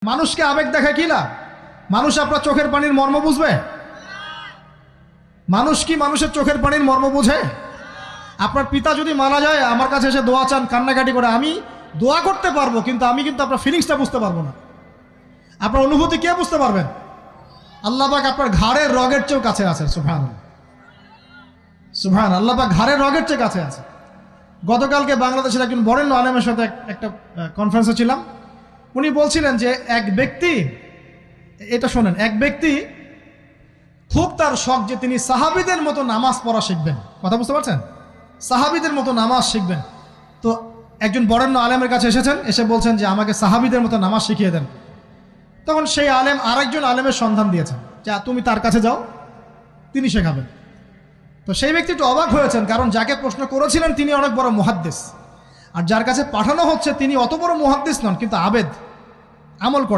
মানুষকে আবেগ দেখা কি লাভ? মানুষ আপনার চোখের পানির মর্ম বুঝবে? মানুষ কি মানুষের চোখের পানির মর্ম বুঝে? আপনার পিতা যদি মারা যায় আমার কাছে এসে দোয়া চান কান্নাকাটি করে, আমি দোয়া করতে পারবো কিন্তু আমি কিন্তু আপনার ফিলিংসটা বুঝতে পারবো না। আপনার অনুভূতি কে বুঝতে পারবেন? আল্লাহ পাক আপনার ঘাড়ের রগের চেয়েও কাছে আছেন। সুবহানাল্লাহ, সুবহানাল্লাহ। আল্লাহ পাক ঘাড়ের রগের চেয়ে কাছে আছে। গতকালকে বাংলাদেশের একজন বরেণ্য আলেমের সাথে একটা কনফারেন্সে ছিলাম। উনি বলছিলেন যে এক ব্যক্তি, এটা শোনেন, এক ব্যক্তি খুব তার শখ যে তিনি সাহাবীদের মতো নামাজ পড়া শিখবেন। কথা বুঝতে পারছেন? সাহাবীদের মতো নামাজ শিখবেন। তো একজন বরেণ্য আলেমের কাছে এসেছেন, এসে বলছেন যে আমাকে সাহাবীদের মতো নামাজ শিখিয়ে দেন। তখন সেই আলেম আরেকজন আলেমের সন্ধান দিয়েছেন, যা তুমি তার কাছে যাও, তিনি শেখাবেন। তো সেই ব্যক্তি একটু অবাক হয়েছেন, কারণ যাকে প্রশ্ন করেছিলেন তিনি অনেক বড় মুহাদ্দিস, আর যার কাছে পাঠানো হচ্ছে তিনি অত বড় মুহাদ্দিস নন, কিন্তু আবেদ, আমল করেন।